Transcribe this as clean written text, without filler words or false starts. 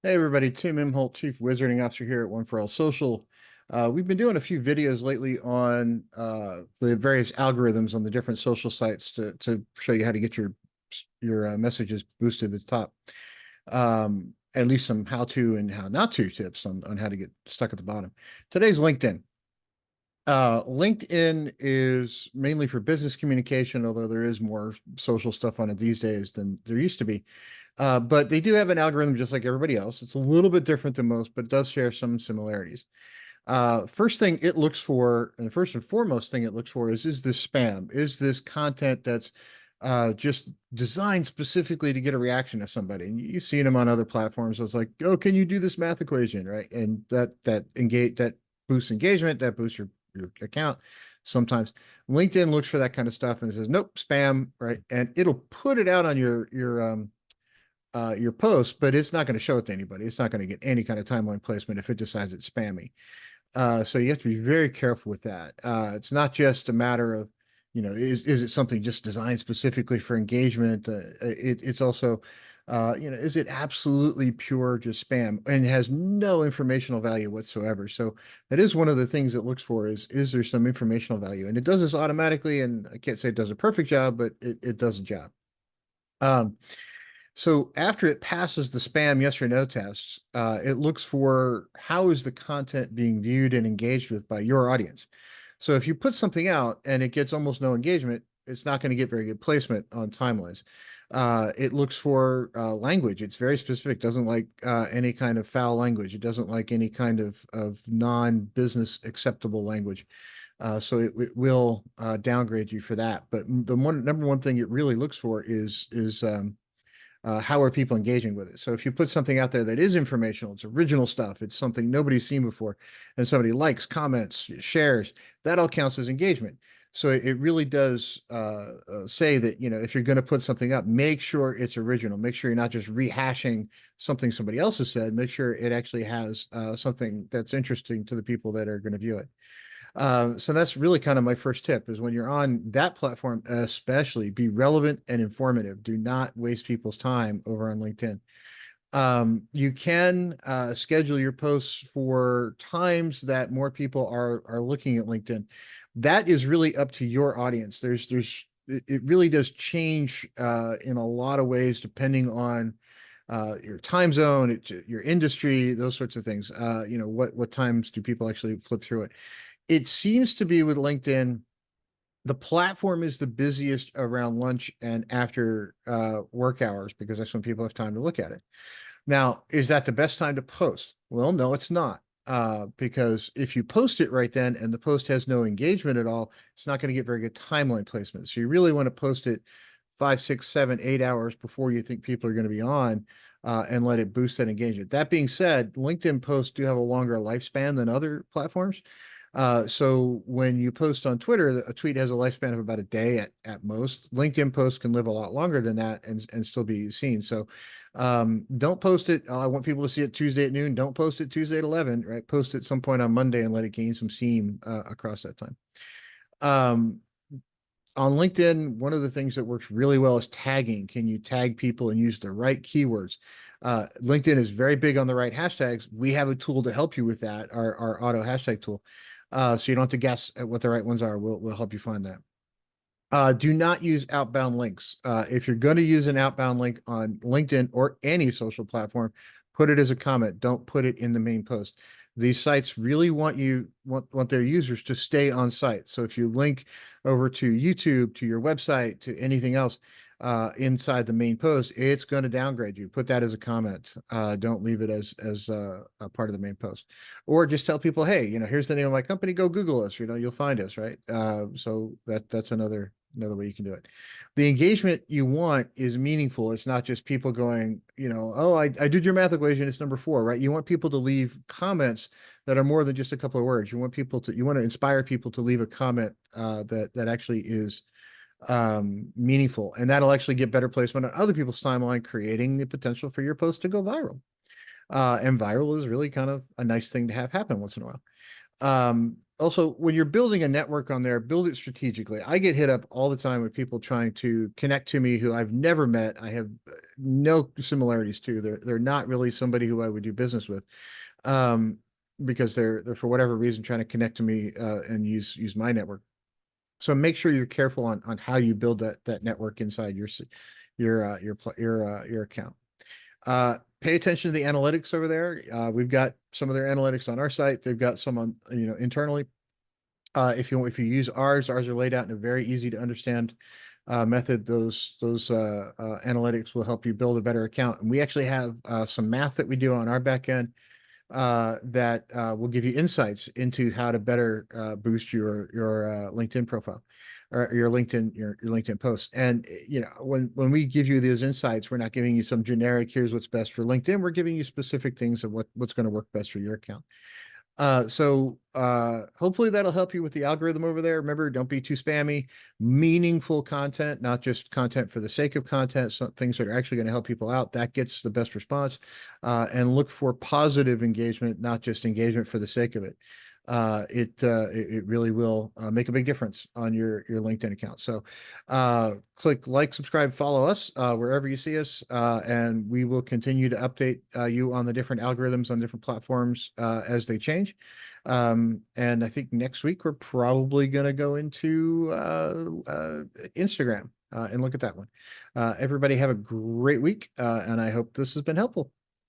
Hey everybody, Tim Imholt, Chief Wizarding Officer here at One for All Social. We've been doing a few videos lately on the various algorithms on the different social sites to show you how to get your messages boosted to the top. At least some how to and how not to tips on how to get stuck at the bottom. Today's LinkedIn. LinkedIn is mainly for business communication, although there is more social stuff on it these days than there used to be. But they do have an algorithm just like everybody else. It's a little bit different than most, but it does share some similarities. First thing it looks for, and the first and foremost thing it looks for is this spam? Is this content that's just designed specifically to get a reaction of somebody? And you've seen them on other platforms. It's like, oh, can you do this math equation, right? And that boosts engagement, that boosts your account. Sometimes LinkedIn looks for that kind of stuff and it says, nope, spam, right? And it'll put it out on your post, but it's not going to show it to anybody. It's not going to get any kind of timeline placement if it decides it's spammy. So you have to be very careful with that. It's not just a matter of, is it something just designed specifically for engagement? It's also, is it absolutely pure just spam and has no informational value whatsoever? So that is one of the things it looks for is there some informational value? And it does this automatically, and I can't say it does a perfect job, but it does a job. Um, so after it passes the spam yes or no tests, it looks for how is the content being viewed and engaged with by your audience. So if you put something out and it gets almost no engagement, it's not going to get very good placement on timelines. It looks for language. It's very specific. Doesn't like any kind of foul language. It doesn't like any kind of non-business acceptable language. So it will downgrade you for that. But the number one thing it really looks for is how are people engaging with it? So if you put something out there that is informational, it's original stuff, it's something nobody's seen before, and somebody likes, comments, shares, that all counts as engagement. So it really does say that, if you're going to put something up, make sure it's original. Make sure you're not just rehashing something somebody else has said. Make sure it actually has something that's interesting to the people that are going to view it. So that's really kind of my first tip is when you're on that platform, especially be relevant and informative. Do not waste people's time over on LinkedIn. You can schedule your posts for times that more people are looking at LinkedIn. That is really up to your audience. It really does change in a lot of ways depending on your time zone, your industry, those sorts of things. What times do people actually flip through it? It seems to be with LinkedIn, the platform is the busiest around lunch and after work hours because that's when people have time to look at it. Now, is that the best time to post? Well, no, it's not. Because if you post it right then and the post has no engagement at all, it's not going to get very good timeline placement. So you really want to post it 5, 6, 7, 8 hours before you think people are going to be on, and let it boost that engagement. That being said, LinkedIn posts do have a longer lifespan than other platforms. So when you post on Twitter, a tweet has a lifespan of about a day at most. LinkedIn posts can live a lot longer than that and still be seen. So don't post it. I want people to see it Tuesday at noon. Don't post it Tuesday at 11, right? Post it some point on Monday and let it gain some steam across that time. Um, on LinkedIn, one of the things that works really well is tagging. Can you tag people and use the right keywords? LinkedIn is very big on the right hashtags. We have a tool to help you with that, our auto hashtag tool. So you don't have to guess at what the right ones are. We'll help you find that. Do not use outbound links. If you're going to use an outbound link on LinkedIn or any social platform, put it as a comment. Don't put it in the main post. These sites really want their users to stay on site. So if you link over to YouTube, to your website, to anything else inside the main post, it's going to downgrade you. Put that as a comment. Don't leave it as a part of the main post, or just tell people, hey, here's the name of my company. Go Google us. You'll find us, right? So that's another way you can do it. The engagement you want is meaningful. It's not just people going, oh, I did your math equation. It's number 4, right? You want people to leave comments that are more than just a couple of words. You want to inspire people to leave a comment that actually is meaningful, and that'll actually get better placement on other people's timeline, creating the potential for your post to go viral. And viral is really kind of a nice thing to have happen once in a while. Also, when you're building a network on there, build it strategically. I get hit up all the time with people trying to connect to me who I've never met. I have no similarities to. They're not really somebody who I would do business with, um, because they're for whatever reason trying to connect to me and use my network. So make sure you're careful on how you build that network inside your account. Pay attention to the analytics over there. We've got some of their analytics on our site. They've got some on, internally. If you use ours are laid out in a very easy to understand method. Those analytics will help you build a better account. And we actually have some math that we do on our back end that will give you insights into how to better boost your LinkedIn profile or your LinkedIn post. And when we give you those insights, we're not giving you some generic here's what's best for LinkedIn. We're giving you specific things of what's going to work best for your account. Hopefully that'll help you with the algorithm over there. Remember, don't be too spammy. Meaningful content, not just content for the sake of content, so things that are actually going to help people out. That gets the best response. And look for positive engagement, not just engagement for the sake of it. It really will make a big difference on your LinkedIn account. So click like, subscribe, follow us wherever you see us, and we will continue to update you on the different algorithms on different platforms as they change. And I think next week we're probably going to go into Instagram and look at that one. Everybody have a great week, and I hope this has been helpful.